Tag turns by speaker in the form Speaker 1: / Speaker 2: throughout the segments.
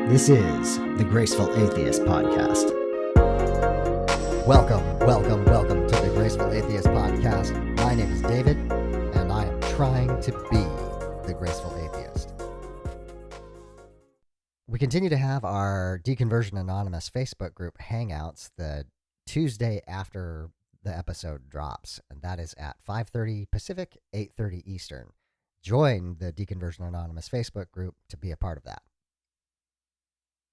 Speaker 1: This is the Graceful Atheist Podcast. Welcome to the Graceful Atheist Podcast. My name is David, and I am trying to be the Graceful Atheist. We continue to have our Deconversion Anonymous Facebook group hangouts the Tuesday after the episode drops, and that is at 5:30 Pacific, 8:30 Eastern. Join the Deconversion Anonymous Facebook group to be a part of that.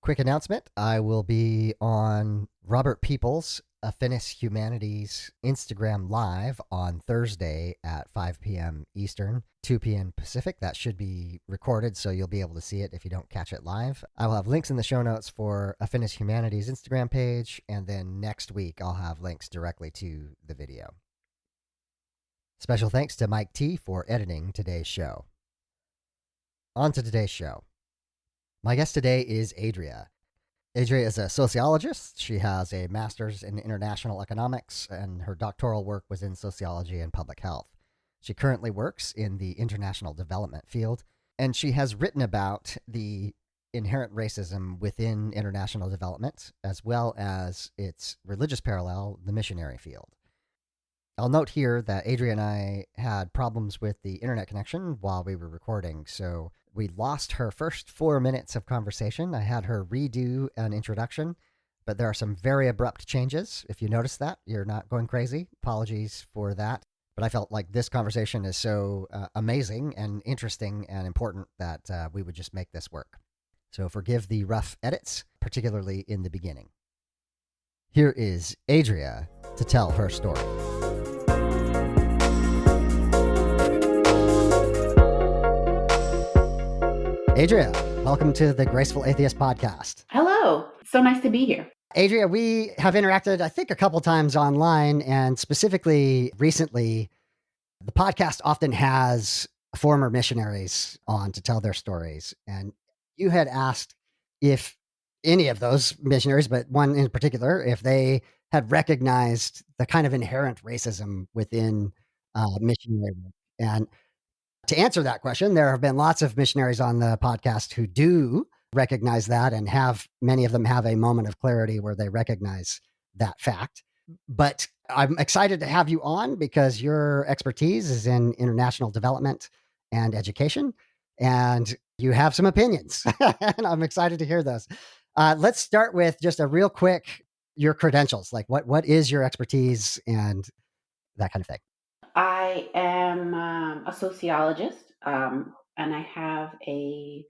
Speaker 1: Quick announcement, I will be on Robert Peoples' Affinis Humanities Instagram Live on Thursday at 5 p.m. Eastern, 2 p.m. Pacific. That should be recorded, so you'll be able to see it if you don't catch it live. I will have links in the show notes for Affinis Humanities Instagram page, and then next week I'll have links directly to the video. Special thanks to Mike T for editing today's show. On to today's show. My guest today is Adria. Adria is a sociologist. She has a master's in international economics, and her doctoral work was in sociology and public health. She currently works in the international development field, and she has written about the inherent racism within international development, as well as its religious parallel, the missionary field. I'll note here that Adria and I had problems with the internet connection while we were recording, so we lost her first 4 minutes of conversation. I had her redo an introduction, but there are some very abrupt changes. If you notice that, you're not going crazy. Apologies for that. But I felt like this conversation is so amazing and interesting and important that we would just make this work. So forgive the rough edits, particularly in the beginning. Here is Adria to tell her story. Adria, welcome to the Graceful Atheist Podcast.
Speaker 2: Hello. So nice to be here.
Speaker 1: Adria, we have interacted, I think, a couple times online, and specifically recently, the podcast often has former missionaries on to tell their stories. And you had asked if any of those missionaries, but one in particular, if they had recognized the kind of inherent racism within missionary work. And to answer that question, there have been lots of missionaries on the podcast who do recognize that, and many of them have a moment of clarity where they recognize that fact. But I'm excited to have you on because your expertise is in international development and education, and you have some opinions, and I'm excited to hear those. Let's start with just a real quick, your credentials, like what is your expertise and that kind of thing.
Speaker 2: I am a sociologist, and I have a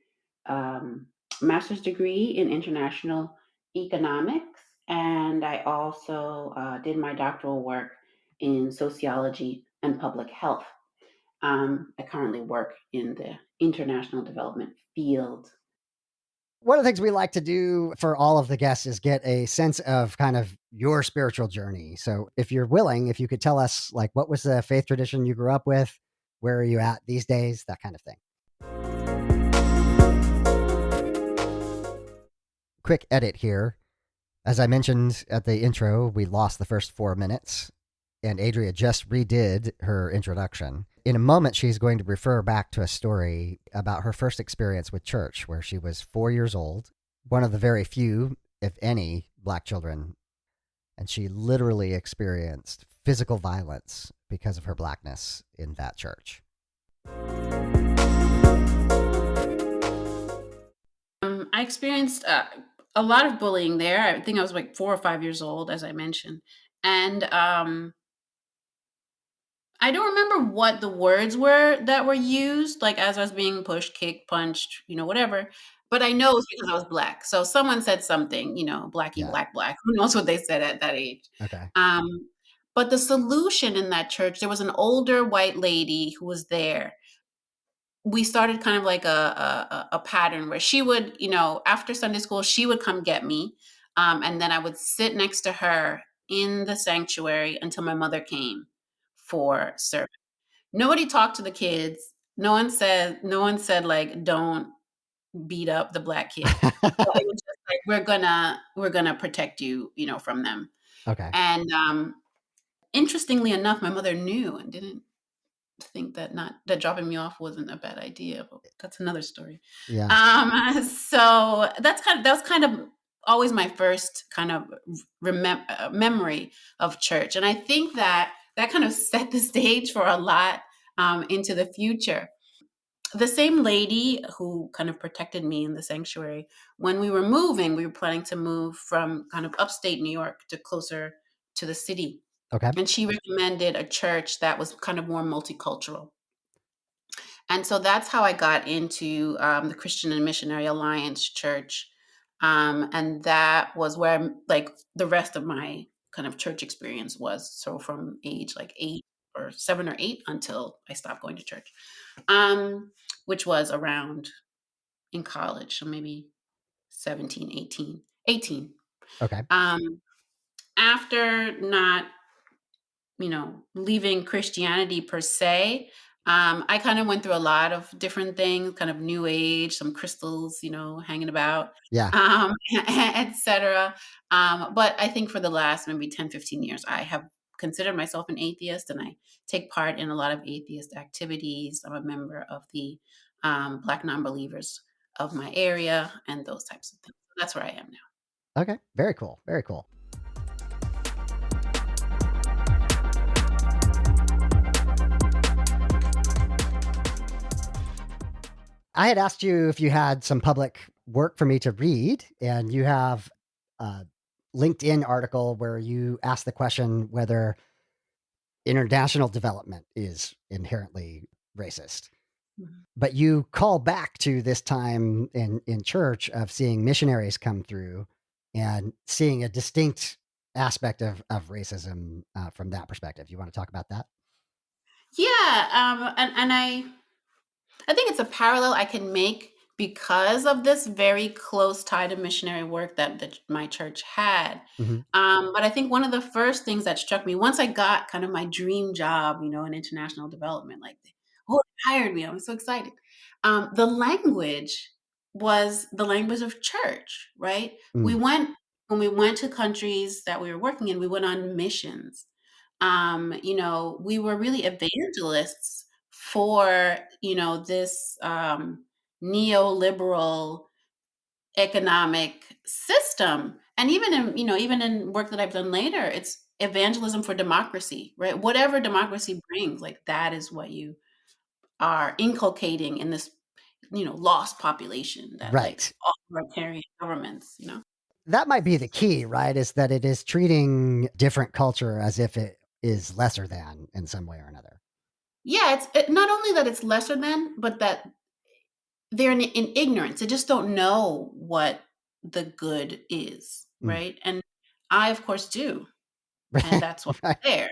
Speaker 2: master's degree in international economics, and I also did my doctoral work in sociology and public health. I currently work in the international development field.
Speaker 1: One of the things we like to do for all of the guests is get a sense of kind of your spiritual journey. So if you're willing, if you could tell us, like, what was the faith tradition you grew up with? Where are you at these days? That kind of thing. Quick edit here. As I mentioned at the intro, we lost the first 4 minutes, and Adria just redid her introduction. In a moment, she's going to refer back to a story about her first experience with church, where she was 4 years old, one of the very few, if any, Black children, and she literally experienced physical violence because of her Blackness in that church.
Speaker 2: I experienced a lot of bullying there. I think I was like 4 or 5 years old, as I mentioned. And I don't remember what the words were that were used, like as I was being pushed, kicked, punched, whatever. But I know it's because I was Black. So someone said something, blacky,
Speaker 1: Yeah.
Speaker 2: black. Who knows what they said at that age?
Speaker 1: Okay.
Speaker 2: But the solution in that church, there was an older white lady who was there. We started kind of like a pattern where she would, after Sunday school, she would come get me. And then I would sit next to her in the sanctuary until my mother came for service. Nobody talked to the kids. No one said like, don't beat up the Black kid. But it was just like, we're gonna protect you, from them.
Speaker 1: Okay.
Speaker 2: And interestingly enough, my mother knew and didn't think that not that dropping me off wasn't a bad idea, but that's another story.
Speaker 1: Yeah.
Speaker 2: So that was kind of always my first kind of memory of church, and I think that that kind of set the stage for a lot into the future. The same lady who kind of protected me in the sanctuary, when we were moving, we were planning to move from kind of upstate New York to closer to the city.
Speaker 1: Okay.
Speaker 2: And she recommended a church that was kind of more multicultural. And so that's how I got into the Christian and Missionary Alliance Church. And that was where like the rest of my kind of church experience was. So from age like 7 or 8 until I stopped going to church, which was around in college. So maybe 17, 18, 18.
Speaker 1: Okay.
Speaker 2: Um, After not leaving Christianity per se. I kind of went through a lot of different things, kind of new age, some crystals, hanging about,
Speaker 1: Yeah.
Speaker 2: etc. But I think for the last maybe 10, 15 years, I have considered myself an atheist and I take part in a lot of atheist activities. I'm a member of the Black non-believers of my area and those types of things. That's where I am now.
Speaker 1: Okay. Very cool. Very cool. I had asked you if you had some public work for me to read, and you have a LinkedIn article where you ask the question whether international development is inherently racist.
Speaker 2: Mhm.
Speaker 1: But you call back to this time in church of seeing missionaries come through and seeing a distinct aspect of racism from that perspective. You want to talk about that?
Speaker 2: Yeah, and I think it's a parallel I can make because of this very close tie to missionary work that my church had.
Speaker 1: Hmm.
Speaker 2: But I think one of the first things that struck me once I got kind of my dream job, in international development, like, oh, they hired me. I was so excited. The language was the language of church, right? We
Speaker 1: Mm.
Speaker 2: went, when we went to countries that we were working in, we went on missions. We were really evangelists for, this neoliberal economic system. And even in work that I've done later, it's evangelism for democracy, right? Whatever democracy brings, like that is what you are inculcating in this, lost population that likes
Speaker 1: Right.
Speaker 2: authoritarian governments.
Speaker 1: That might be the key, right? Is that it is treating different culture as if it is lesser than in some way or another.
Speaker 2: Yeah, not only that it's lesser than, but that they're in ignorance. They just don't know what the good is,
Speaker 1: Mm.
Speaker 2: right? And I, of course, do, and that's why
Speaker 1: Right.
Speaker 2: I'm there.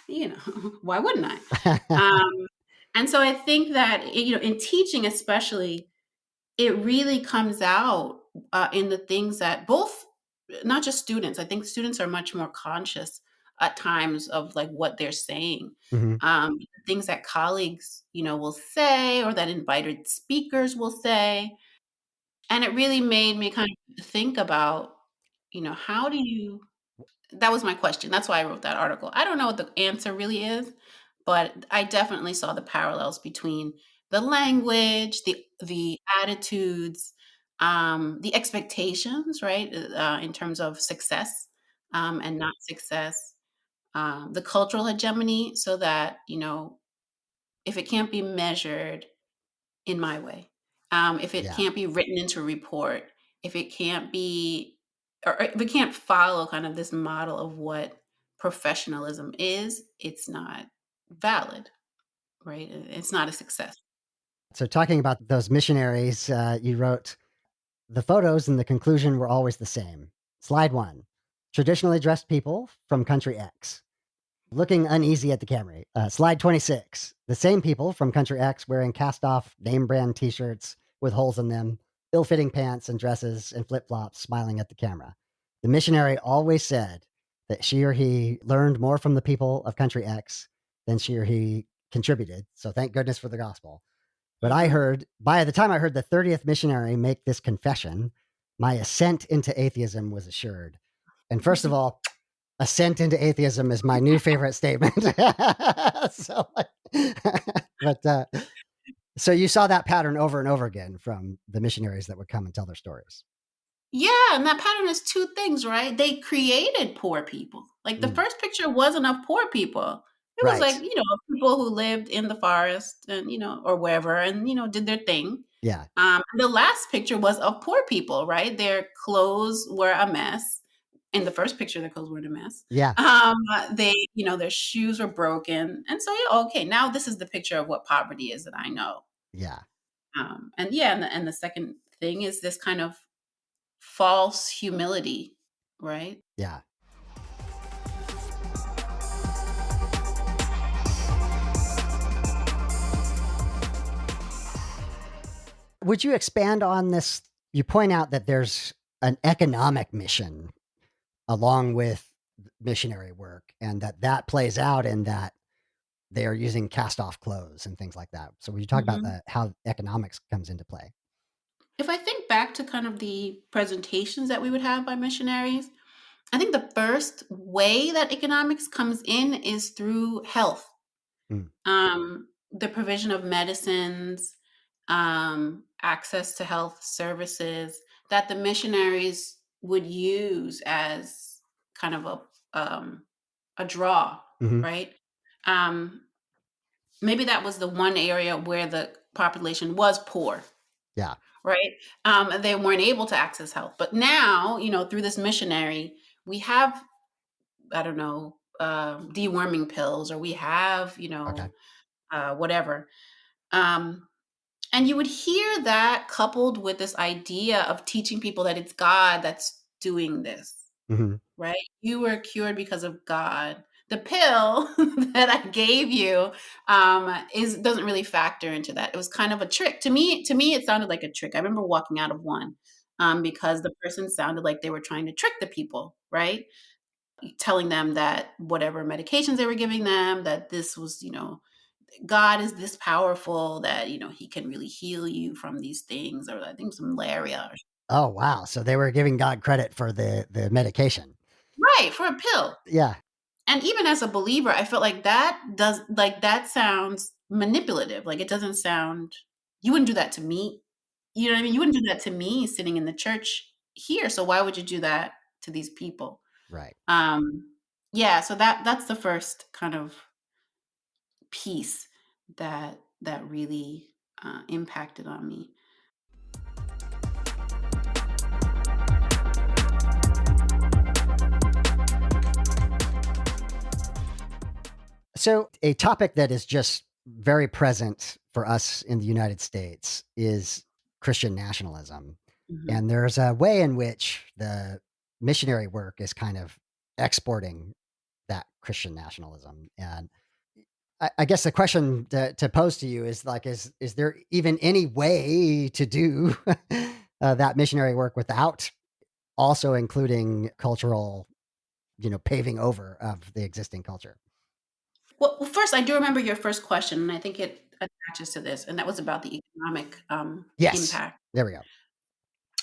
Speaker 1: Yeah.
Speaker 2: Um, why wouldn't I? Um, and so I think that in teaching, especially, it really comes out in the things that both, not just students. I think students are much more conscious at times of like what they're saying.
Speaker 1: Hmm.
Speaker 2: Things that colleagues, will say, or that invited speakers will say. And it really made me kind of think about, how do you that was my question. That's why I wrote that article. I don't know what the answer really is, but I definitely saw the parallels between the language, the attitudes, the expectations, right, in terms of success and not success, the cultural hegemony, so that if it can't be measured in my way. If it
Speaker 1: Yeah.
Speaker 2: can't be written into a report, if it can't be, or if it can't follow kind of this model of what professionalism is, it's not valid, right? It's not a success.
Speaker 1: So talking about those missionaries, you wrote the photos in the conclusion were always the same. Slide one: traditionally dressed people from country X, looking uneasy at the camera. Slide 26: the same people from country X wearing cast off name brand t shirts with holes in them, ill fitting pants and dresses and flip flops, smiling at the camera. The missionary always said that she or he learned more from the people of country X than she or he contributed. So thank goodness for the gospel. But I
Speaker 2: Mhm.
Speaker 1: heard, by the time I heard the 30th missionary make this confession, my ascent into atheism was assured. And first of all, ascent into atheism is my new favorite statement. So, but so you saw that pattern over and over again from the missionaries that would come and tell their stories.
Speaker 2: Yeah, and that pattern is two things, right? They created poor people. Like the
Speaker 1: Mm,
Speaker 2: first picture wasn't of poor people. It was like,
Speaker 1: right.
Speaker 2: people who lived in the forest and, or wherever and, did their thing.
Speaker 1: Yeah.
Speaker 2: The last picture was of poor people, right? Their clothes were a mess. In the first picture, their clothes were a mess.
Speaker 1: Yeah.
Speaker 2: Their shoes were broken. And so, yeah, okay, now this is the picture of what poverty is that I know.
Speaker 1: Yeah.
Speaker 2: And yeah, and the second thing is this kind of false humility, right?
Speaker 1: Yeah. Would you expand on this? You point out that there's an economic mission along with missionary work, and that plays out in that they are using cast off clothes and things like that. So, when you talk about
Speaker 2: Mhm.
Speaker 1: how economics comes into play?
Speaker 2: If I think back to kind of the presentations that we would have by missionaries, I think the first way that economics comes in is through health.
Speaker 1: Mm,
Speaker 2: The provision of medicines, access to health services that the missionaries would use as kind of a draw,
Speaker 1: hmm.
Speaker 2: right? Um, Maybe that was the one area where the population was poor,
Speaker 1: Yeah.
Speaker 2: right? They weren't able to access health. But now, through this missionary, we have, I don't know, deworming pills, or we have,
Speaker 1: Okay.
Speaker 2: whatever. Um, and you would hear that coupled with this idea of teaching people that it's God that's doing this,
Speaker 1: Hmm.
Speaker 2: right? You were cured because of God. The pill that I gave you is doesn't really factor into that. It was kind of a trick to me. To me, it sounded like a trick. I remember walking out of one because the person sounded like they were trying to trick the people, right? Telling them that whatever medications they were giving them, that this was, God is this powerful that He can really heal you from these things, or I think some malaria, or
Speaker 1: Oh, wow. So they were giving God credit for the medication.
Speaker 2: right, for a pill.
Speaker 1: Yeah.
Speaker 2: And even as a believer, I felt that sounds manipulative. Like it doesn't sound you wouldn't do that to me. You know what I mean? You wouldn't do that to me sitting in the church here. So why would you do that to these people?
Speaker 1: Right.
Speaker 2: Yeah, so that's the first kind of piece that really impacted on me.
Speaker 1: So, a topic that is just very present for us in the United States is Christian nationalism.
Speaker 2: Mhm.
Speaker 1: And there's a way in which the missionary work is kind of exporting that Christian nationalism. And I guess the question to pose to you is like, is there even any way to do that missionary work without also including cultural, paving over of the existing culture?
Speaker 2: Well, first, I do remember your first question, and I think it attaches to this, and that was about the economic
Speaker 1: Yes.
Speaker 2: impact.
Speaker 1: There we go.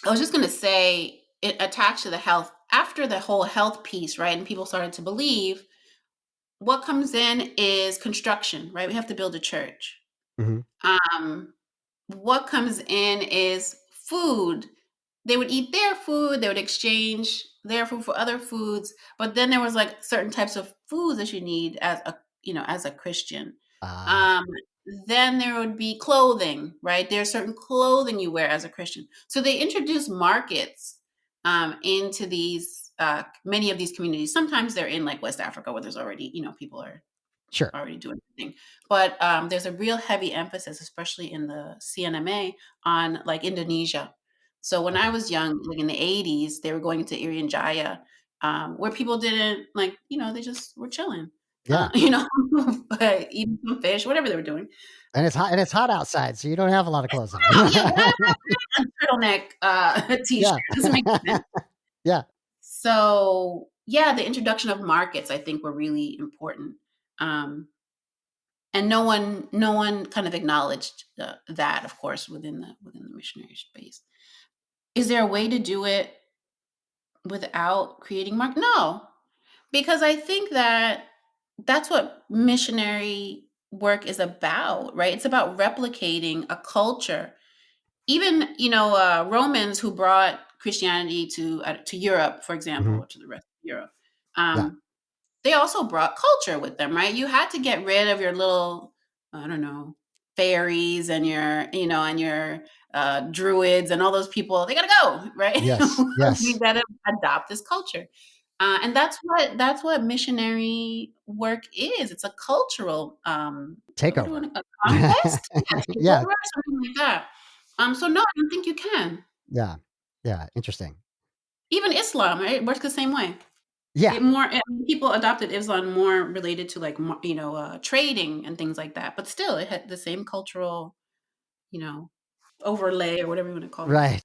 Speaker 2: I was just going to say it attached to the health after the whole health piece, right? And people started to believe what comes in is construction, right? We have to build a church.
Speaker 1: Hmm.
Speaker 2: Um, what comes in is food. They would eat their food, they would exchange their food for other foods, but then there was like certain types of foods that you need as a Christian.
Speaker 1: Ah,
Speaker 2: Um, then there would be clothing, right? There's certain clothing you wear as a Christian. So they introduced markets into these many of these communities. Sometimes they're in like West Africa where there's already, people are
Speaker 1: sure.
Speaker 2: already doing everything. But there's a real heavy emphasis, especially in the CNMA, on like Indonesia. So when I
Speaker 1: Okay.
Speaker 2: was young, like in the 80s, they were going to Irian Jaya, where people didn't like, they just were chilling,
Speaker 1: Yeah.
Speaker 2: but eating some fish, whatever they were doing.
Speaker 1: And it's hot outside, so you don't have a lot of clothes on.
Speaker 2: Oh, yeah, why not turtleneck t-shirt?
Speaker 1: Yeah.
Speaker 2: Doesn't make sense.
Speaker 1: Yeah.
Speaker 2: So yeah, the introduction of markets, I think, were really important. Um, and no one kind of acknowledged that, of course, within the missionary space. Is there a way to do it without creating mark? No, Because I think that that's what missionary work is about, right? It's about replicating a culture. Even, Romans who brought Christianity to Europe, for example,
Speaker 1: Hmm.
Speaker 2: or to the rest of Europe,
Speaker 1: Yeah.
Speaker 2: um, they also brought culture with them, right? You had to get rid of your little, I don't know, fairies and your druids and all those people. They gotta go, right?
Speaker 1: Yes.
Speaker 2: We
Speaker 1: Yes.
Speaker 2: gotta adopt this culture, and that's what missionary work is. It's a cultural, what do you
Speaker 1: Takeover.
Speaker 2: want? A conquest? Yeah,
Speaker 1: Yeah.
Speaker 2: takeover, something like that. So no, I don't think you can.
Speaker 1: Yeah. Yeah. Interesting.
Speaker 2: Even Islam, right? It works the same way.
Speaker 1: Yeah.
Speaker 2: It more people adopted Islam more related to like trading and things like that, but still it had the same cultural, you know, overlay or whatever you want to call it.
Speaker 1: Right.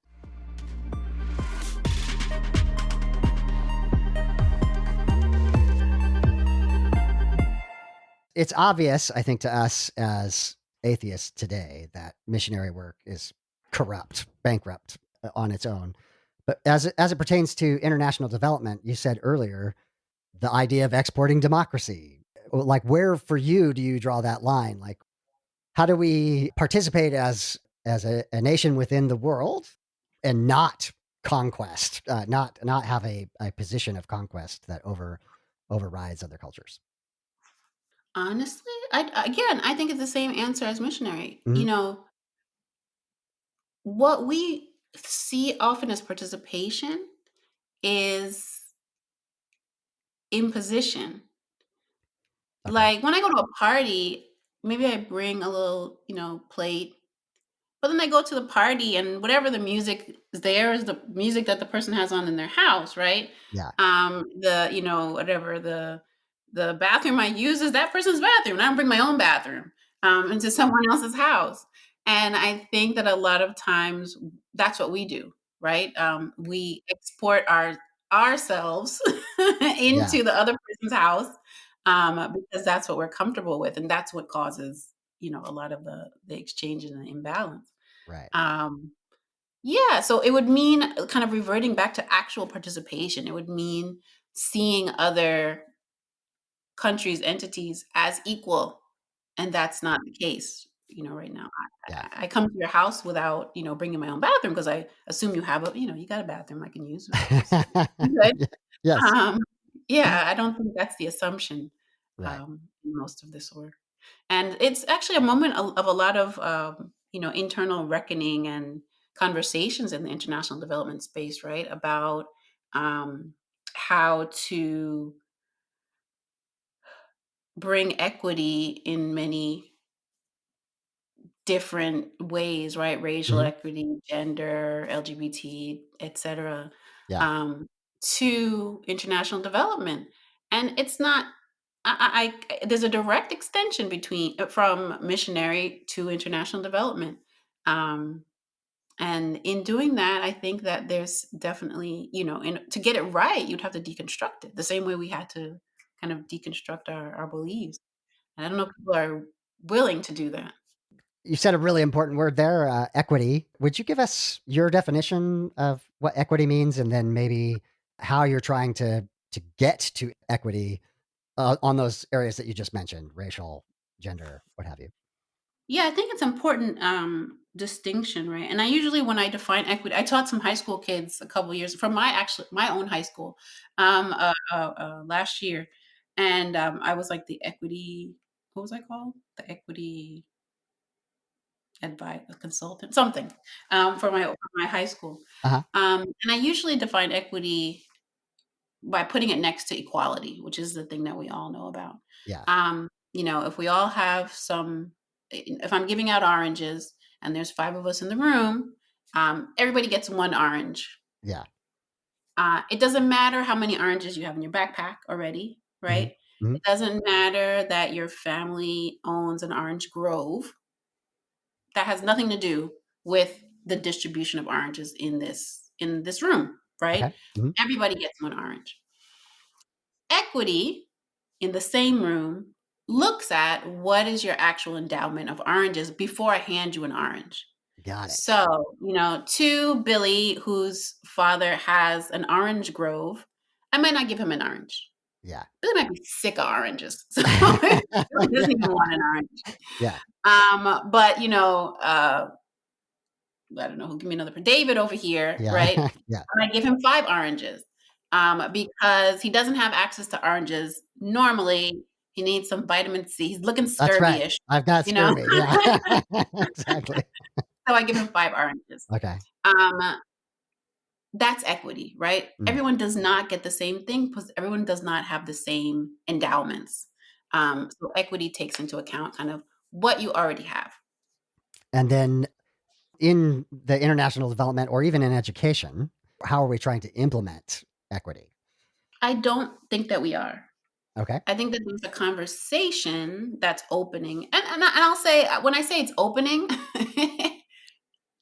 Speaker 1: It's obvious, I think, to us as atheists today that missionary work is corrupt, bankrupt on its own. But as it pertains to international development, you said earlier the idea of exporting democracy. Like, where for you do you draw that line? Like, how do we participate as a nation within the world and not conquest, not have a position of conquest that overrides other cultures?
Speaker 2: Honestly, I think it's the same answer as missionary.
Speaker 1: Mhm.
Speaker 2: What we see often as participation is imposition.
Speaker 1: Okay.
Speaker 2: Like when I go to a party, maybe I bring a little, plate. But then they go to the party and whatever the music is there is the music that the person has on in their house, right?
Speaker 1: Yeah.
Speaker 2: Whatever the bathroom I use is that person's bathroom. And I don't bring my own bathroom into someone else's house. And I think that a lot of times that's what we do, right? We export ourselves
Speaker 1: Yeah.
Speaker 2: into the other person's house because that's what we're comfortable with, and that's what causes a lot of the exchange and the imbalance.
Speaker 1: Right.
Speaker 2: Um, yeah, so it would mean kind of reverting back to actual participation. It would mean seeing other countries, entities as equal, and that's not the case, right now.
Speaker 1: Yeah.
Speaker 2: I come to your house without, bringing my own bathroom because I assume you got a bathroom I can use. Just good.
Speaker 1: Yeah. Yes.
Speaker 2: Um, yeah, I don't think that's the assumption
Speaker 1: Right.
Speaker 2: in most of this work. And it's actually a moment of a lot of, internal reckoning and conversations in the international development space, right? About how to bring equity in many different ways, right? Racial
Speaker 1: Mhm.
Speaker 2: equity, gender, LGBT, etc.,
Speaker 1: Yeah.
Speaker 2: um, to international development. And it's not. There's a direct extension between from missionary to international development. Um, and in doing that, I think that there's definitely, to get it right, you'd have to deconstruct it the same way we had to kind of deconstruct our beliefs. And I don't know if people are willing to do that.
Speaker 1: You said a really important word there, equity. Would you give us your definition of what equity means, and then maybe how you're trying to get to equity on those areas that you just mentioned, racial, gender, what have you?
Speaker 2: Yeah, I think it's important distinction, right? And I usually, when I define equity, I taught some high school kids a couple years from my own high school last year, and I was like the equity. What was I called? The equity advice, a consultant, something for my high school.
Speaker 1: Uh huh.
Speaker 2: And I usually define equity by putting it next to equality, which is the thing that we all know about.
Speaker 1: Yeah.
Speaker 2: If we all have if I'm giving out oranges and there's five of us in the room, everybody gets one orange.
Speaker 1: Yeah.
Speaker 2: It doesn't matter how many oranges you have in your backpack already,
Speaker 1: Hmm.
Speaker 2: right?
Speaker 1: Hmm.
Speaker 2: It doesn't matter that your family owns an orange grove. That has nothing to do with the distribution of oranges in this room, right?
Speaker 1: Okay. Hmm.
Speaker 2: Everybody gets one orange. Equity in the same room looks at what is your actual endowment of oranges before I hand you an orange.
Speaker 1: Got it.
Speaker 2: So, to Billy, whose father has an orange grove, I might not give him an orange.
Speaker 1: Yeah.
Speaker 2: Billy might be sick of oranges, so Billy doesn't even want an orange.
Speaker 1: Yeah.
Speaker 2: But I don't know who give me another. David over here,
Speaker 1: Yeah.
Speaker 2: right?
Speaker 1: Yeah.
Speaker 2: I might give him 5 oranges, because he doesn't have access to oranges. Normally, he needs some vitamin C. He's looking
Speaker 1: That's right.
Speaker 2: scurvy-ish,
Speaker 1: I've got
Speaker 2: you know?
Speaker 1: scurvy. Yeah. Exactly.
Speaker 2: So I give him 5 oranges.
Speaker 1: Okay.
Speaker 2: Um, that's equity, right?
Speaker 1: Mm.
Speaker 2: Everyone does not get the same thing because everyone does not have the same endowments. So equity takes into account kind of what you already have.
Speaker 1: And then in the international development or even in education, how are we trying to implement equity?
Speaker 2: I don't think that we are.
Speaker 1: Okay.
Speaker 2: I think that there's a conversation that's opening, and I'll say when I say it's opening,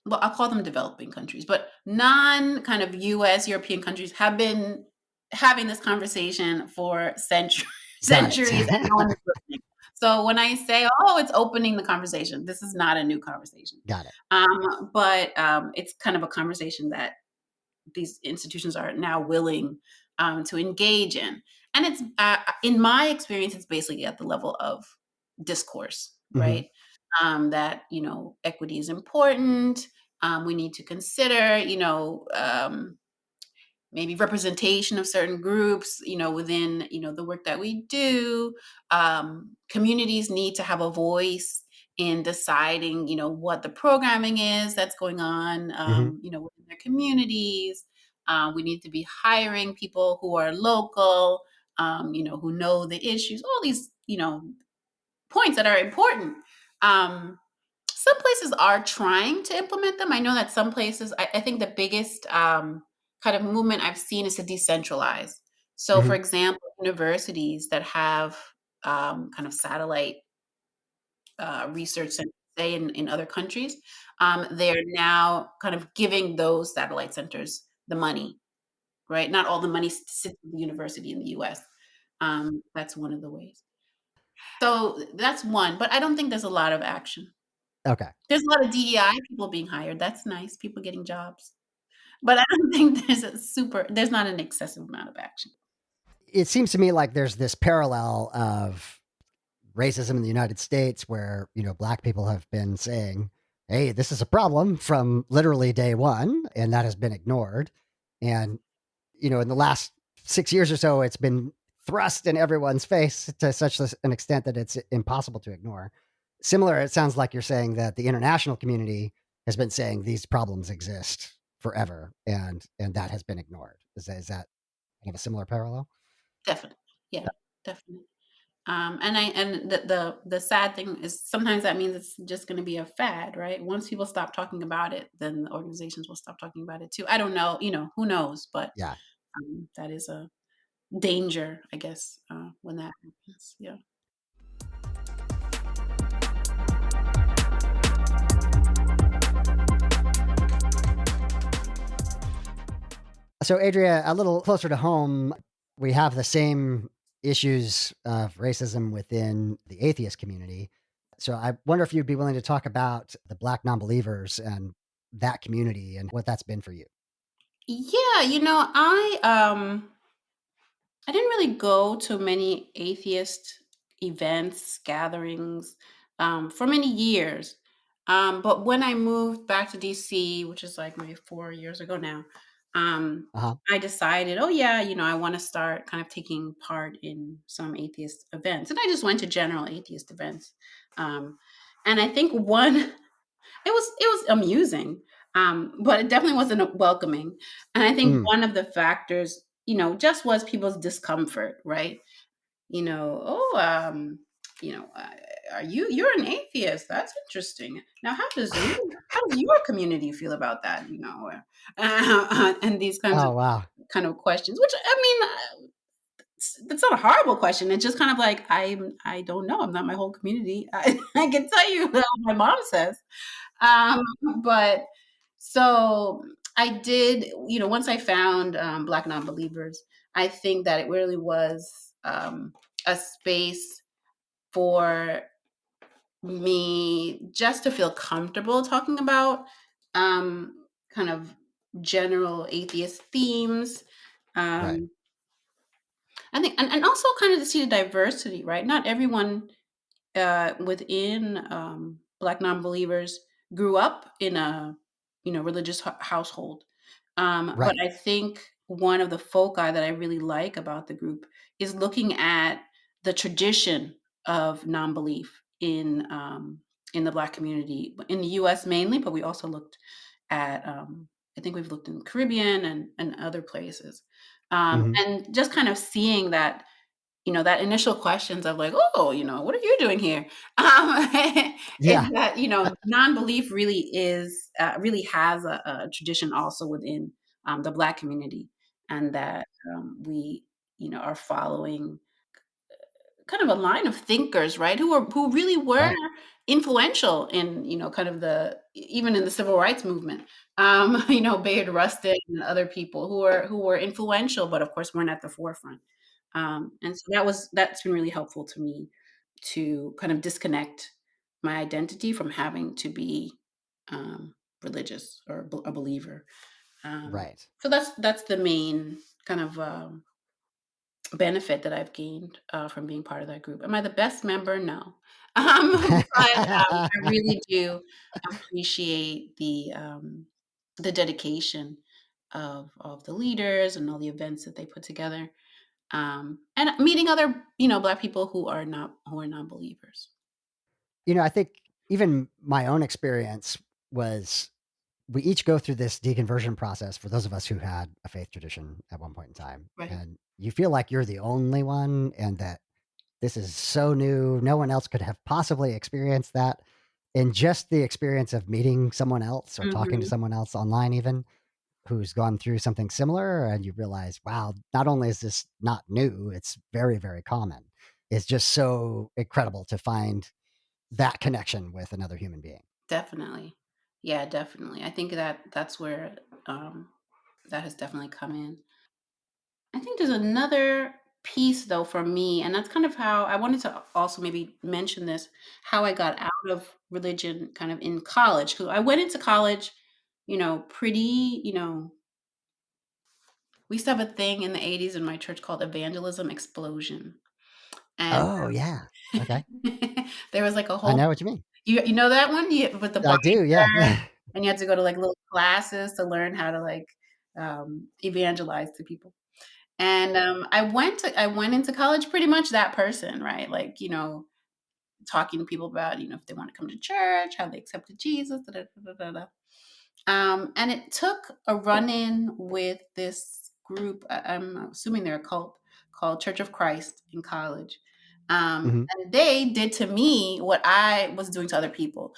Speaker 2: well, I'll call them developing countries, but non kind of U.S. European countries have been having this conversation for centuries,
Speaker 1: Got it.
Speaker 2: centuries, and no one is listening. So when I say, "Oh, it's opening the conversation," this is not a new conversation,
Speaker 1: Got it.
Speaker 2: but it's kind of a conversation that these institutions are now willing to engage in. And it's, in my experience, it's basically at the level of discourse,
Speaker 1: Mhm.
Speaker 2: right? That, equity is important. We need to consider, maybe representation of certain groups, within, the work that we do. Communities need to have a voice in deciding, what the programming is that's going on,
Speaker 1: Mhm.
Speaker 2: within their communities. We need to be hiring people who are local, who know the issues, all these, points that are important. Um, some places are trying to implement them. I know that some places, I think the biggest kind of movement I've seen is to decentralize. So, for
Speaker 1: Mhm.
Speaker 2: example, universities that have kind of satellite research centers, say in other countries, they're now kind of giving those satellite centers the money, right? Not all the money sits in the university in the US. That's one of the ways. So that's one, but I don't think there's a lot of action.
Speaker 1: Okay.
Speaker 2: There's a lot of DEI people being hired, that's nice, people getting jobs. But I don't think there's not an excessive amount of action.
Speaker 1: It seems to me like there's this parallel of racism in the United States where, black people have been saying, "Hey, this is a problem" from literally day 1, and that has been ignored. And, in the last 6 years or so, it's been thrust in everyone's face to such an extent that it's impossible to ignore. Similar, it sounds like you're saying that the international community has been saying these problems exist forever, and that has been ignored. Is that kind of a similar parallel?
Speaker 2: Definitely. Yeah, definitely. And the sad thing is sometimes that means it's just gonna be a fad, right? Once people stop talking about it, then the organizations will stop talking about it too. I don't know, who knows? But,
Speaker 1: Yeah.
Speaker 2: that is a danger, I guess, when that happens, yeah.
Speaker 1: So, Adria, a little closer to home, we have the same issues of racism within the atheist community. So, I wonder if you'd be willing to talk about the Black non-believers and that community and what that's been for you.
Speaker 2: Yeah, I didn't really go to many atheist events, gatherings, for many years. But when I moved back to DC, which is like maybe 4 years ago now,
Speaker 1: Uh huh.
Speaker 2: I decided, oh yeah, I want to start kind of taking part in some atheist events, and I just went to general atheist events. Um, and I think one it was amusing, but it definitely wasn't welcoming. And I think
Speaker 1: Mm.
Speaker 2: one of the factors, just was people's discomfort, right? Oh, are you're an atheist? That's interesting. Now, how does your community feel about that? And these kinds of
Speaker 1: Oh, wow.
Speaker 2: questions, which I mean, that's not a horrible question. It's just kind of like I don't know. I'm not my whole community. I can tell you what my mom says. Um, but so I did, once I found Black non-believers, I think that it really was a space for me just to feel comfortable talking about kind of general atheist themes.
Speaker 1: Right.
Speaker 2: Um, I think, and also kind of to see the diversity, right? Not everyone within Black non-believers grew up in a religious household. But
Speaker 1: Right.
Speaker 2: I think one of the foci that I really like about the group is looking at the tradition of non-belief in the Black community in the U.S. mainly, but we also looked at I think we've looked in the Caribbean and other places,
Speaker 1: Hmm.
Speaker 2: and just kind of seeing that that initial questions of like, "Oh, what are you doing here?" Is
Speaker 1: Yeah.
Speaker 2: that, non-belief really has a tradition also within, the Black community, and that, we, are following kind of a line of thinkers, right, who really were
Speaker 1: Right.
Speaker 2: influential in, kind of even in the civil rights movement. Bayard Rustin and other people who were influential, but of course weren't at the forefront. And so that's been really helpful to me to kind of disconnect my identity from having to be religious or a believer.
Speaker 1: Right.
Speaker 2: So that's the main kind of benefit that I've gained from being part of that group. Am I the best member? No, but I really do appreciate the dedication of the leaders and all the events that they put together, and meeting other Black people who are non-believers.
Speaker 1: I think even my own experience was we each go through this deconversion process for those of us who had a faith tradition at one point in time.
Speaker 2: Right.
Speaker 1: And you feel like you're the only one and that this is so new. No one else could have possibly experienced that. And just the experience of meeting someone else or talking to
Speaker 2: Mhm.
Speaker 1: someone else online, even who's gone through something similar, and you realize, wow, not only is this not new, it's very, very common. It's just so incredible to find that connection with another human being.
Speaker 2: Definitely. Yeah, definitely. I think that's where um, that has definitely come in. I think there's another piece though for me, and that's kind of how I wanted to also maybe mention this, how I got out of religion kind of in college. Because I went into college, pretty, we used to have a thing in the 80s in my church called evangelism explosion. And
Speaker 1: Oh, yeah. Okay.
Speaker 2: there was like a
Speaker 1: I
Speaker 2: whole
Speaker 1: know what you mean.
Speaker 2: you know that one? With the
Speaker 1: I do. Yeah.
Speaker 2: binder, and you had to go to like little classes to learn how to like evangelize to people. And I went into college pretty much that person, right? Like, talking to people about, if they want to come to church, how they accepted Jesus, da, da, da, da, da. And it took a run-in with this group. I'm assuming they're a cult called Church of Christ in college.
Speaker 1: Hmm.
Speaker 2: And they did to me what I was doing to other people.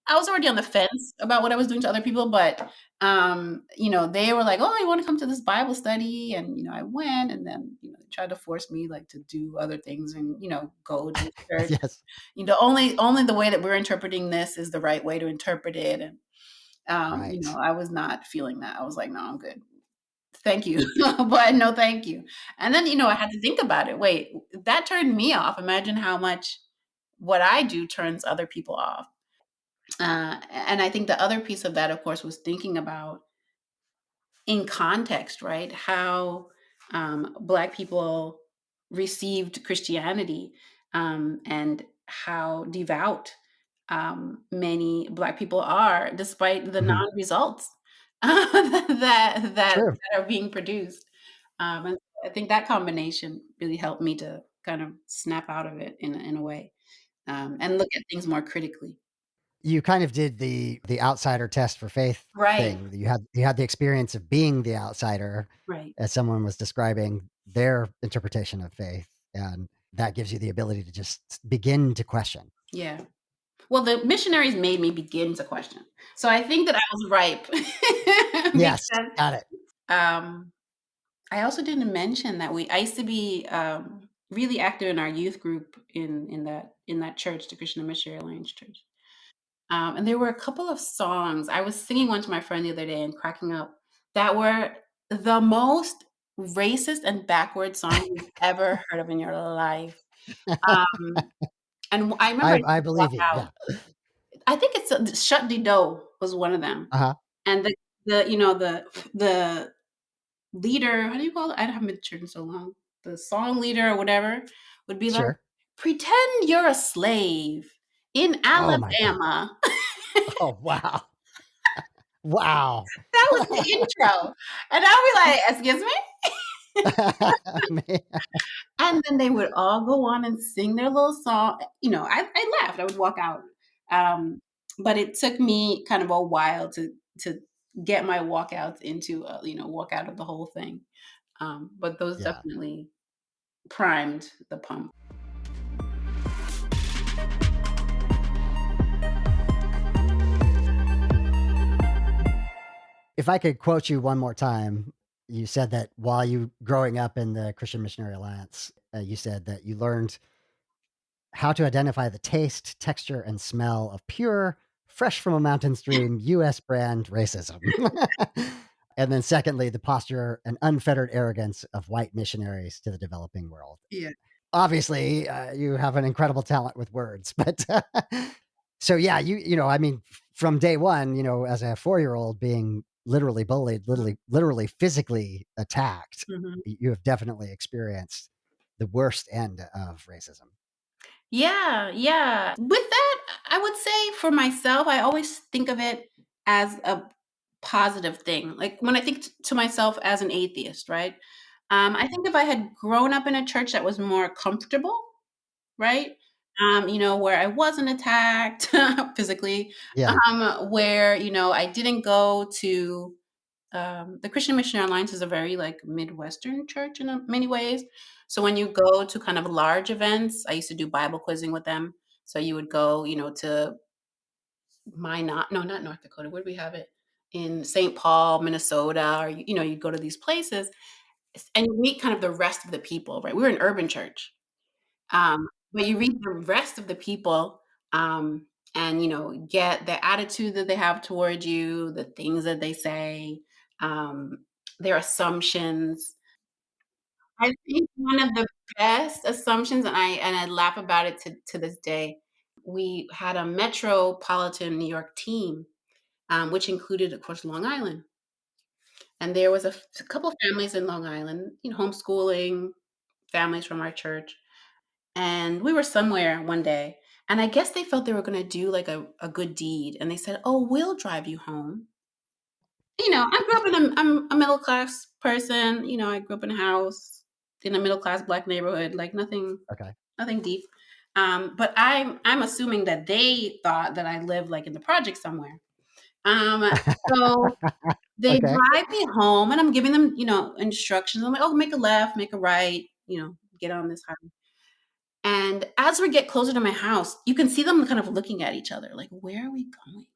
Speaker 2: I was already on the fence about what I was doing to other people, but they were like, "Oh, you want to come to this Bible study?" And I went, and then they tried to force me like to do other things and go to church.
Speaker 1: Yes.
Speaker 2: Only the way that we're interpreting this is the right way to interpret it, and
Speaker 1: Right.
Speaker 2: I was not feeling that. I was like, "No, I'm good. Thank you, but no, thank you." And then I had to think about it. Wait, that turned me off. Imagine how much what I do turns other people off. And I think the other piece of that, of course, was thinking about in context, right? How Black people received Christianity, and how devout many Black people are, despite the
Speaker 1: Hmm.
Speaker 2: non-results that
Speaker 1: True.
Speaker 2: are being produced. And I think that combination really helped me to kind of snap out of it in a way, and look at things more critically.
Speaker 1: You kind of did the outsider test for faith
Speaker 2: Right,
Speaker 1: thing. You had the experience of being the outsider
Speaker 2: right.
Speaker 1: as someone was describing their interpretation of faith, and that gives you the ability to just begin to question.
Speaker 2: Yeah. Well, the missionaries made me begin to question. So I think that I was ripe
Speaker 1: Yes,
Speaker 2: because,
Speaker 1: got it.
Speaker 2: um, I also didn't mention that I used to be, really active in our youth group in that church, the Christian Missionary Alliance Church. And there were a couple of songs. I was singing one to my friend the other day and cracking up that were the most racist and backward song you've ever heard of in your life. Um, and I remember I
Speaker 1: I
Speaker 2: used to walk
Speaker 1: believe you,
Speaker 2: out.
Speaker 1: yeah.
Speaker 2: I think it's Shut the Dough was one of them.
Speaker 1: Uh-huh.
Speaker 2: And the leader, how do you call it? I haven't been to church in so long. the song leader or whatever would be like,
Speaker 1: Sure.
Speaker 2: pretend you're a slave in
Speaker 1: Oh my god.
Speaker 2: Alabama.
Speaker 1: Oh, wow. Wow.
Speaker 2: That was the intro. And I'll be like, excuse me?
Speaker 1: Man.
Speaker 2: And then they would all go on and sing their little song. I laughed. I would walk out. Um, but it took me kind of a while to get my walkouts into, walk out of the whole thing. But those
Speaker 1: Yeah.
Speaker 2: definitely primed the pump.
Speaker 1: If I could quote you one more time, you said that while you growing up in the Christian Missionary Alliance, you said that you learned how to identify the taste, texture, and smell of pure, fresh from a mountain stream, US brand racism. And then, secondly, the posture and unfettered arrogance of white missionaries to the developing world.
Speaker 2: Yeah.
Speaker 1: Obviously, you have an incredible talent with words, but so yeah, I mean, from day one, as a 4-year-old being literally bullied, literally physically attacked,
Speaker 2: Mhm.
Speaker 1: you have definitely experienced the worst end of racism.
Speaker 2: Yeah, yeah. With that, I would say for myself, I always think of it as a positive thing. Like when I think to myself as an atheist, right? I think if I had grown up in a church that was more comfortable, right? Where I wasn't attacked physically,
Speaker 1: Yeah.
Speaker 2: where, I didn't go to the Christian Missionary Alliance is a very like Midwestern church in many ways. So when you go to kind of large events, I used to do Bible quizzing with them. So you would go, to not North Dakota. Where do we have it? In St. Paul, Minnesota, or you go to these places and you meet kind of the rest of the people, right? We were an urban church. But you read the rest of the people, and get the attitude that they have toward you, the things that they say, their assumptions. I think one of the best assumptions, and I laugh about it to this day. We had a metropolitan New York team, which included, of course, Long Island, and there was a couple of families in Long Island, homeschooling families from our church. And we were somewhere one day, and I guess they felt they were gonna do, like, a good deed, and they said, "Oh, we'll drive you home." I grew up in I'm a middle class person, I grew up in a house in a middle class Black neighborhood, like,
Speaker 1: Okay.
Speaker 2: nothing deep. But I'm assuming that they thought that I lived, like, in the project somewhere. So they
Speaker 1: Okay.
Speaker 2: drive me home, and I'm giving them, instructions. I'm like, "Oh, make a left, make a right, get on this highway." And as we get closer to my house, you can see them kind of looking at each other, like, "Where are we going?"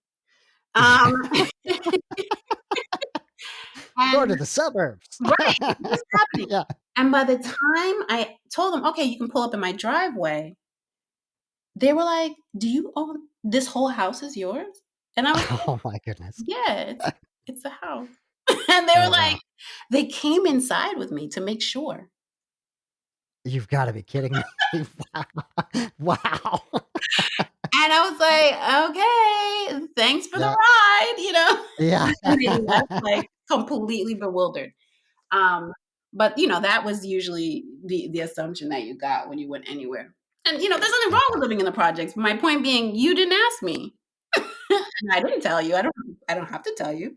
Speaker 2: Um,
Speaker 1: We're going
Speaker 2: and
Speaker 1: to the suburbs.
Speaker 2: right, what's happening?
Speaker 1: Yeah.
Speaker 2: And by the time I told them, "Okay, you can pull up in my driveway," they were like, "Do you own this whole house is yours?" And I was like,
Speaker 1: Oh my goodness.
Speaker 2: "Yeah, it's a house." And they were
Speaker 1: Oh,
Speaker 2: like
Speaker 1: wow.
Speaker 2: they came inside with me to make sure.
Speaker 1: You've gotta be kidding me. Wow. Wow.
Speaker 2: And I was like, "Okay, thanks for the
Speaker 1: Yeah.
Speaker 2: ride,"
Speaker 1: Yeah.
Speaker 2: and they left, like, completely bewildered. Um, but, that was usually the assumption that you got when you went anywhere. And, there's nothing wrong with
Speaker 1: Okay.
Speaker 2: living in the projects. My point being, you didn't ask me, and I didn't tell you. I don't have to tell you.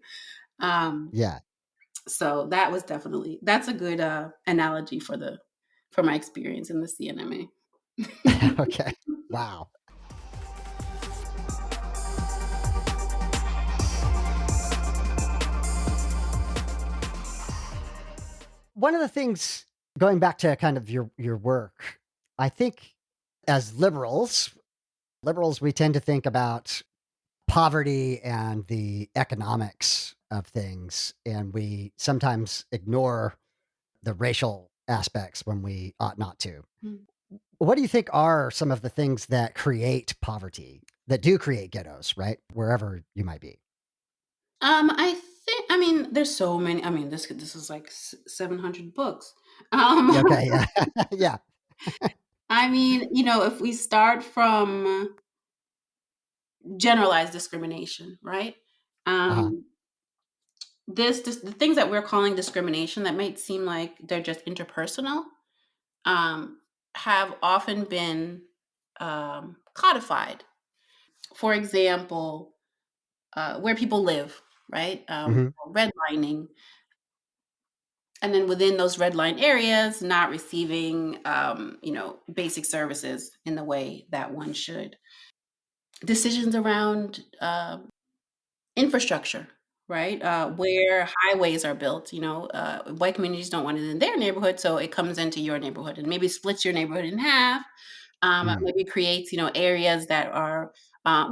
Speaker 2: Um,
Speaker 1: Yeah.
Speaker 2: so that's a good, analogy for my experience in the CNMA.
Speaker 1: Okay. Wow. One of the things going back to kind of your work, I think as liberals, we tend to think about poverty and the economics of things, and we sometimes ignore the racial aspects when we ought not to.
Speaker 2: Mm.
Speaker 1: What do you think are some of the things that create poverty, that do create ghettos, right? Wherever you might be.
Speaker 2: I mean, there's so many. I mean, this is like 700 books. Um,
Speaker 1: Yeah, okay, yeah. Yeah.
Speaker 2: I mean, if we start from generalized discrimination, right?
Speaker 1: Uh-huh.
Speaker 2: Um, the things that we're calling discrimination that might seem like they're just interpersonal. um, have often been codified. For example, where people live, right?
Speaker 1: Hmm.
Speaker 2: Redlining, and then within those red line areas, not receiving, basic services in the way that one should. Decisions around infrastructure, right? Where highways are built, white communities don't want it in their neighborhood, so it comes into your neighborhood and maybe splits your neighborhood in half.
Speaker 1: Mm.
Speaker 2: Maybe creates, areas that are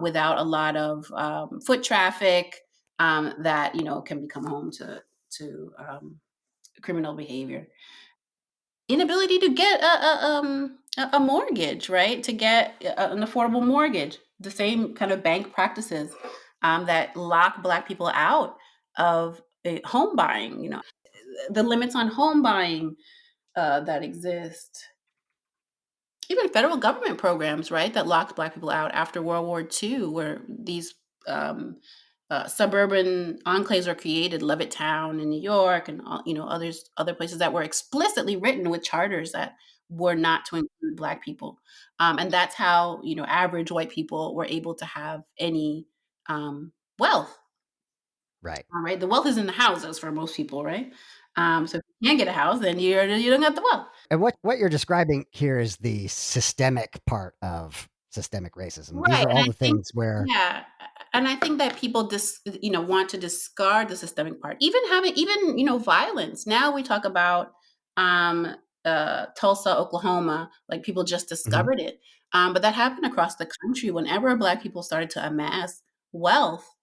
Speaker 2: without a lot of foot traffic, that can become home to criminal behavior. Inability to get a mortgage, right? To get an affordable mortgage. The same kind of bank practices that lock Black people out of home buying. The limits on home buying that exist. Even federal government programs, right, that locked Black people out after World War II, where these um, suburban enclaves were created, Levittown in New York, and other places that were explicitly written with charters that were not to include Black people, and that's how average white people were able to have any wealth.
Speaker 1: Right.
Speaker 2: All right, the wealth is in the houses for most people, right? So if you can't get a house, then you don't got the wealth.
Speaker 1: And what you're describing here is the systemic part of systemic racism. These
Speaker 2: Right,
Speaker 1: are
Speaker 2: and
Speaker 1: all
Speaker 2: I
Speaker 1: the
Speaker 2: think
Speaker 1: things where
Speaker 2: yeah, and I think that people want to discard the systemic part. Even violence. Now we talk about um Tulsa, Oklahoma, like people just
Speaker 1: Mhm.
Speaker 2: discovered it. But that happened across the country whenever Black people started to amass wealth,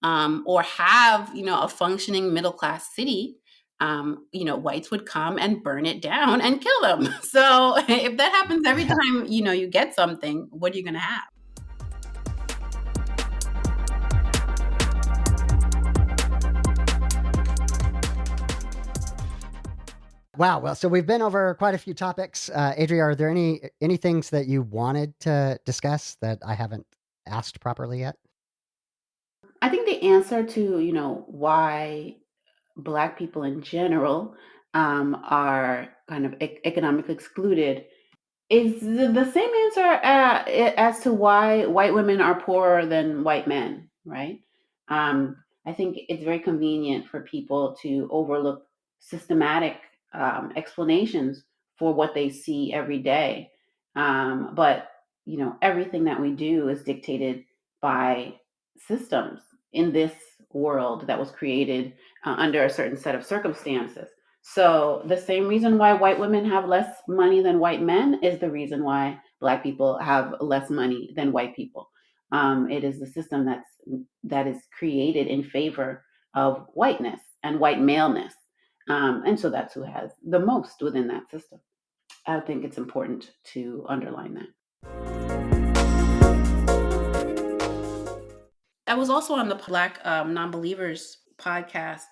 Speaker 2: or have, a functioning middle class city. Whites would come and burn it down and kill them. So if that happens every
Speaker 1: Yeah.
Speaker 2: time, you get something, what are you gonna have?
Speaker 1: Wow. Well, so we've been over quite a few topics. Adria, are there any things that you wanted to discuss that I haven't asked properly yet?
Speaker 2: I think the answer to, why Black people in general are kind of economically excluded is the same answer as to why white women are poorer than white men, right? I think it's very convenient for people to overlook systematic explanations for what they see every day. But everything that we do is dictated by systems in this world that was created under a certain set of circumstances. So the same reason why white women have less money than white men is the reason why Black people have less money than white people. It is the system that is created in favor of whiteness and white maleness, and so that's who has the most within that system. I think it's important to underline that. I was also on the Black non-believers podcast.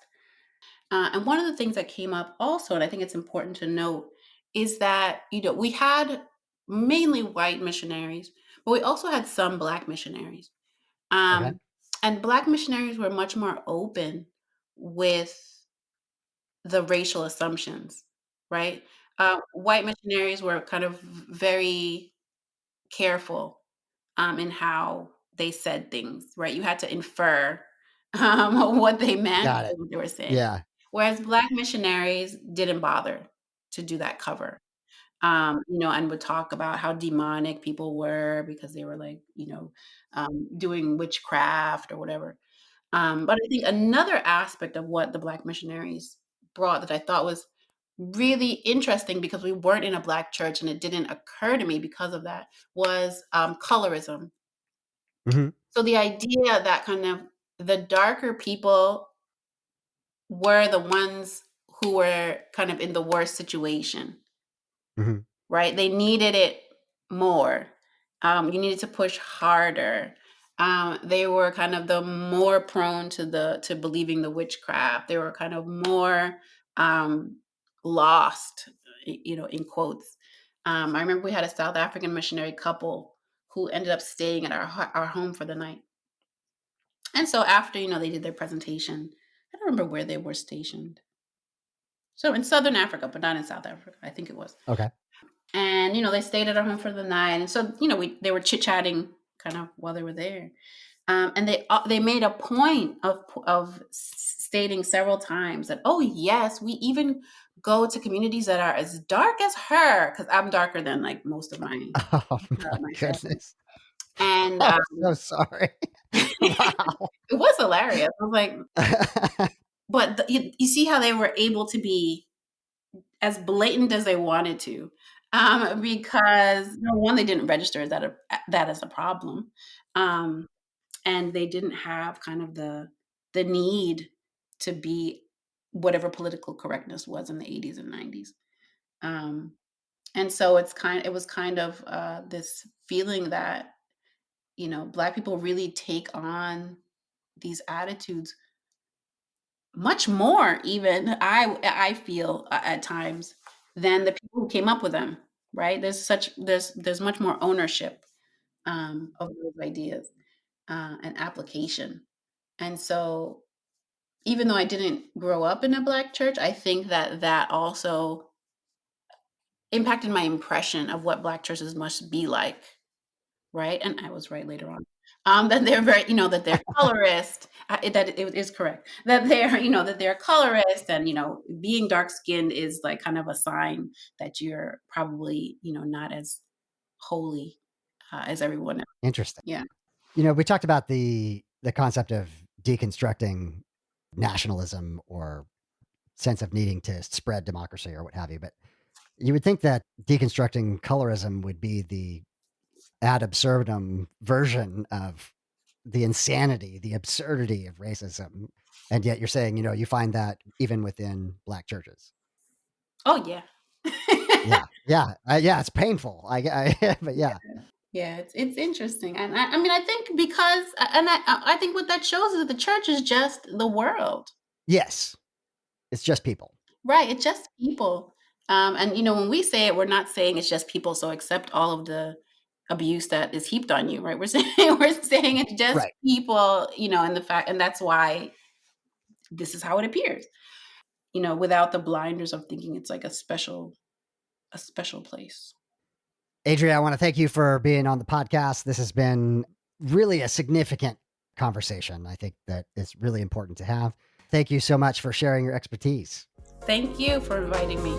Speaker 2: And one of the things that came up also, and I think it's important to note, is that we had mainly white missionaries, but we also had some Black missionaries.
Speaker 1: Okay.
Speaker 2: Um, and Black missionaries were much more open with the racial assumptions, right? White missionaries were kind of very careful in how they said things, right? You had to infer what they meant
Speaker 1: Got
Speaker 2: by
Speaker 1: it.
Speaker 2: what they were saying.
Speaker 1: Yeah.
Speaker 2: Whereas Black missionaries didn't bother to do that cover, and would talk about how demonic people were because they were like, doing witchcraft or whatever. But I think another aspect of what the Black missionaries brought that I thought was really interesting because we weren't in a Black church and it didn't occur to me because of that was colorism.
Speaker 1: Hmm.
Speaker 2: So the idea that kind of the darker people were the ones who were kind of in the worst situation,
Speaker 1: Hmm.
Speaker 2: right? They needed it more. You needed to push harder. They were kind of the more prone to believing the witchcraft. They were kind of more um, lost, in quotes. I remember we had a South African missionary couple who ended up staying at our home for the night. And so after they did their presentation, I don't remember where they were stationed. So in Southern Africa, but not in South Africa, I think it was.
Speaker 1: Okay.
Speaker 2: And they stayed at our home for the night, and so they were chit chatting kind of while they were there. And they made a point of stating several times that, oh yes, we even go to communities that are as dark as her, because I'm darker than like most of
Speaker 1: Oh my
Speaker 2: my family.
Speaker 1: goodness.
Speaker 2: And
Speaker 1: I'm so sorry. Wow.
Speaker 2: it was hilarious. I was like, but you see how they were able to be as blatant as they wanted to, because no one, they didn't register that as a problem. Um, and they didn't have kind of the need to be whatever political correctness was in the 80s and 90s. Um, and so it was kind of this feeling that Black people really take on these attitudes much more, even I feel at times, than the people who came up with them. Right? There's much more ownership of those ideas and application. And so, even though I didn't grow up in a Black church, I think that also impacted my impression of what Black churches must be like, right? And I was right later on. That they're very, that they're colorist. That it is correct. That they're colorist, and being dark skinned is like kind of a sign that you're probably not as holy as everyone else.
Speaker 1: Interesting.
Speaker 2: Yeah.
Speaker 1: We talked about the concept of deconstructing nationalism or sense of needing to spread democracy or what have you, but you would think that deconstructing colorism would be the ad absurdum version of the insanity, the absurdity of racism. And yet you're saying, you find that even within Black churches.
Speaker 2: Oh yeah.
Speaker 1: Yeah. Yeah. Yeah. It's painful. But yeah.
Speaker 2: Yeah, it's interesting, and I mean, I think because, and I think what that shows is that the church is just the world,
Speaker 1: Yes. It's just people.
Speaker 2: right? It's just people, and when we say it, we're not saying it's just people. So accept all of the abuse that is heaped on you, right? We're saying it's just
Speaker 1: Right.
Speaker 2: people, and the fact, and that's why this is how it appears, without the blinders of thinking it's like a special place.
Speaker 1: Adria, I want to thank you for being on the podcast. This has been really a significant conversation. I think that it's really important to have. Thank you so much for sharing your expertise.
Speaker 2: Thank you for inviting me.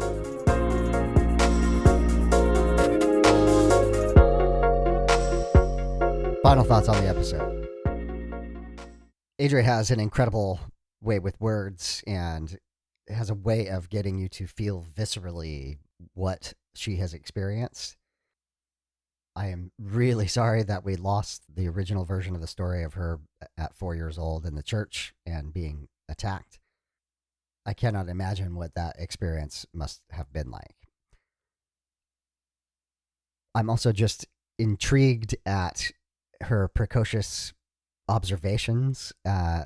Speaker 1: Final thoughts on the episode. Adria has an incredible way with words and has a way of getting you to feel viscerally what she has experienced. I am really sorry that we lost the original version of the story of her at 4 years old in the church and being attacked. I cannot imagine what that experience must have been like. I'm also just intrigued at her precocious observations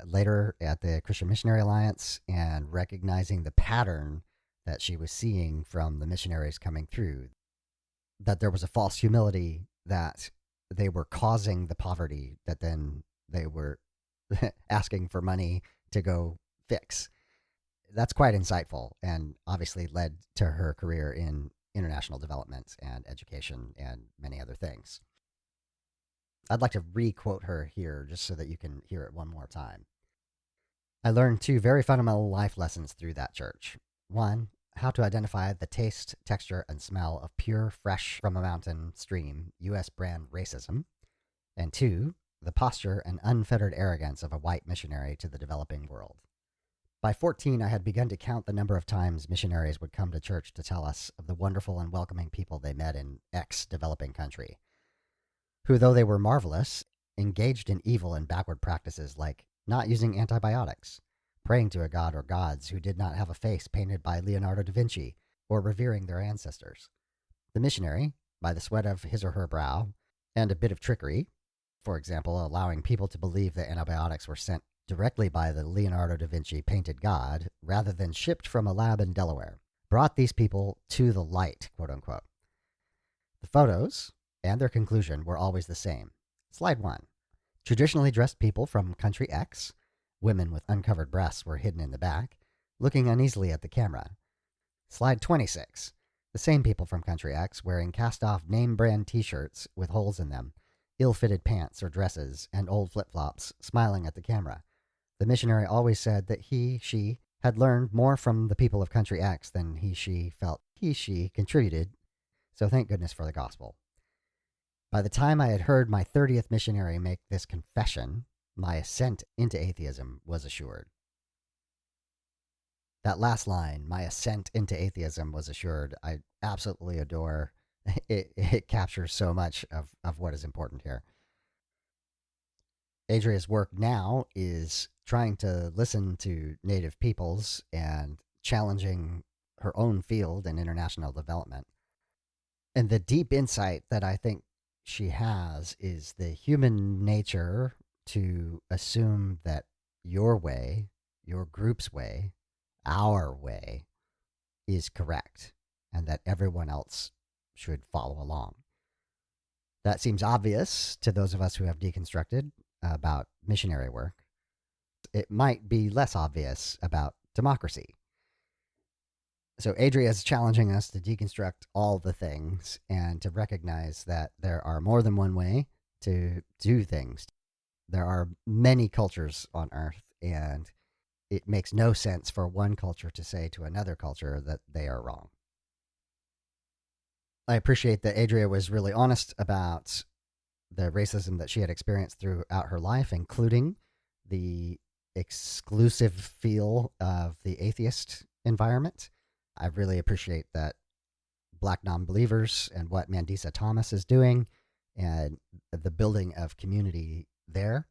Speaker 1: later at the Christian Missionary Alliance and recognizing the pattern that she was seeing from the missionaries coming through, that there was a false humility, that they were causing the poverty that then they were asking for money to go fix. That's quite insightful and obviously led to her career in international development and education and many other things. I'd like to re-quote her here just so that you can hear it one more time. I learned 2 very fundamental life lessons through that church. 1, how to identify the taste, texture, and smell of pure, fresh from a mountain stream U.S. brand racism. And 2, the posture and unfettered arrogance of a white missionary to the developing world. By 14, I had begun to count the number of times missionaries would come to church to tell us of the wonderful and welcoming people they met in X developing country, who, though they were marvelous, engaged in evil and backward practices like not using antibiotics, praying to a god or gods who did not have a face painted by Leonardo da Vinci, or revering their ancestors. The missionary, by the sweat of his or her brow, and a bit of trickery, for example, allowing people to believe that antibiotics were sent directly by the Leonardo da Vinci painted god rather than shipped from a lab in Delaware, brought these people to the light, quote unquote. The photos and their conclusion were always the same. Slide 1. Traditionally dressed people from country X, women with uncovered breasts were hidden in the back, looking uneasily at the camera. Slide 26. The same people from Country X wearing cast-off name-brand t-shirts with holes in them, ill-fitted pants or dresses, and old flip-flops, smiling at the camera. The missionary always said that she had learned more from the people of Country X than she felt she contributed, so thank goodness for the gospel. By the time I had heard my 30th missionary make this confession, my ascent into atheism was assured. That last line, my ascent into atheism was assured, I absolutely adore. It captures so much of what is important here. Adria's work now is trying to listen to Native peoples and challenging her own field in international development. And the deep insight that I think she has is the human nature to assume that your way, your group's way, our way is correct and that everyone else should follow along. That seems obvious to those of us who have deconstructed about missionary work. It might be less obvious about democracy. So Adria is challenging us to deconstruct all the things and to recognize that there are more than one way to do things. There are many cultures on Earth, and it makes no sense for one culture to say to another culture that they are wrong. I appreciate that Adria was really honest about the racism that she had experienced throughout her life, including the exclusive feel of the atheist environment. I really appreciate that Black non-believers and what Mandisa Thomas is doing and the building of community there.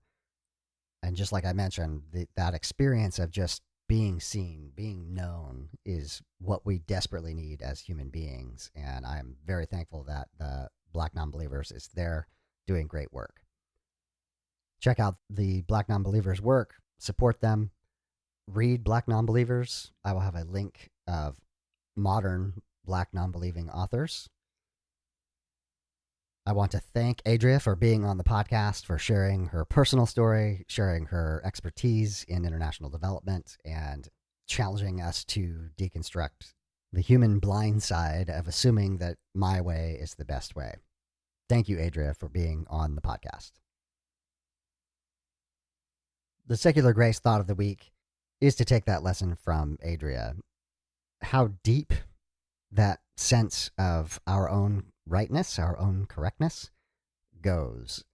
Speaker 1: And just like I mentioned, that experience of just being seen, being known is what we desperately need as human beings. And I'm very thankful that the Black non-believers is there doing great work. Check out the Black non-believers work, support them, read Black non-believers. I will have a link of modern Black non-believing authors. I want to thank Adria for being on the podcast, for sharing her personal story, sharing her expertise in international development, and challenging us to deconstruct the human blind side of assuming that my way is the best way. Thank you, Adria, for being on the podcast. The secular grace thought of the week is to take that lesson from Adria. How deep that sense of our own rightness, our own correctness goes.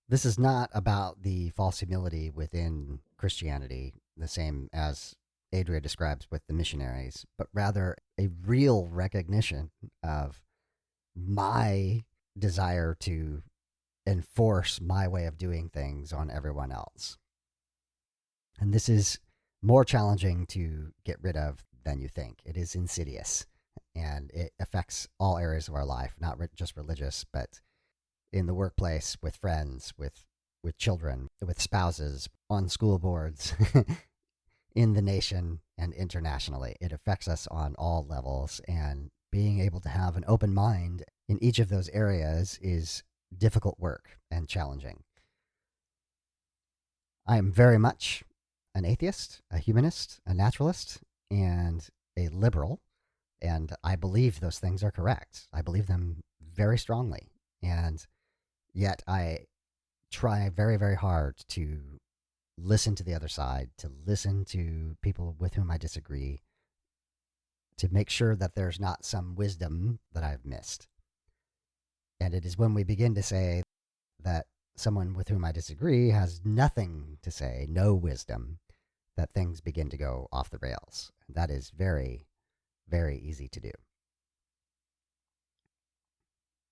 Speaker 1: This is not about the false humility within Christianity, the same as Adria describes with the missionaries, but rather a real recognition of my desire to enforce my way of doing things on everyone else. And this is more challenging to get rid of than you think. It is insidious, and it affects all areas of our life, not just religious, but in the workplace, with friends, with children, with spouses, on school boards, in the nation, and internationally. It affects us on all levels, and being able to have an open mind in each of those areas is difficult work and challenging. I am very much an atheist, a humanist, a naturalist, and a liberal, and I believe those things are correct. I believe them very strongly, and yet I try very, very hard to listen to the other side, to listen to people with whom I disagree, to make sure that there's not some wisdom that I've missed. And it is when we begin to say that someone with whom I disagree has nothing to say, no wisdom, that things begin to go off the rails. That is very, very easy to do.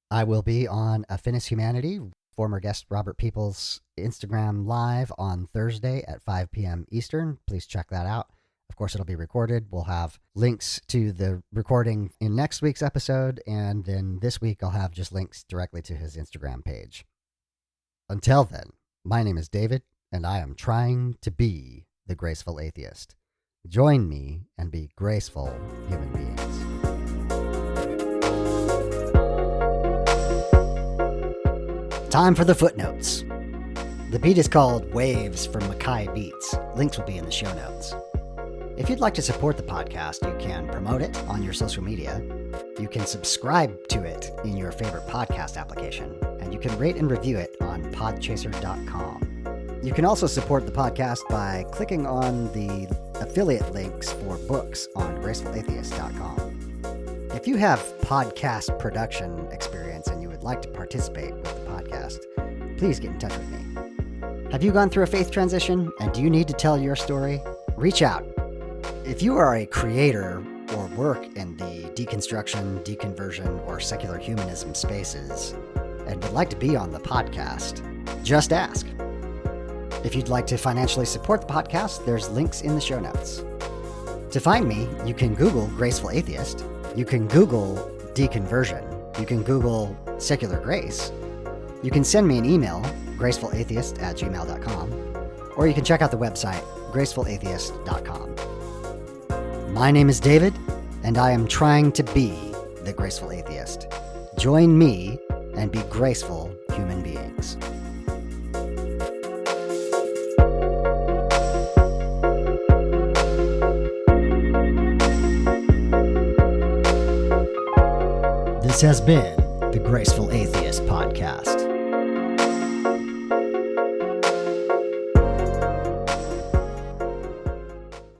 Speaker 1: I will be on A Finis Humanity, former guest Robert Peoples' Instagram Live on Thursday at 5 p.m. Eastern. Please check that out. Of course, it'll be recorded. We'll have links to the recording in next week's episode, and then this week I'll have just links directly to his Instagram page. Until then, my name is David, and I am trying to be the graceful atheist. Join me and be graceful human beings. Time for the footnotes. The beat is called Waves from Mackay Beats. Links will be in the show notes. If you'd like to support the podcast, you can promote it on your social media. You can subscribe to it in your favorite podcast application, and you can rate and review it on podchaser.com. You can also support the podcast by clicking on the affiliate links for books on gracefulatheist.com. If you have podcast production experience and you would like to participate with the podcast, please get in touch with me. Have you gone through a faith transition and do you need to tell your story? Reach out. If you are a creator or work in the deconstruction, deconversion, or secular humanism spaces and would like to be on the podcast, just ask. If you'd like to financially support the podcast, there's links in the show notes. To find me, you can Google Graceful Atheist, you can Google deconversion, you can Google secular grace, you can send me an email, gracefulatheist@gmail.com, or you can check out the website, gracefulatheist.com. My name is David, and I am trying to be the Graceful Atheist. Join me and be graceful human beings. This has been the Graceful Atheist Podcast.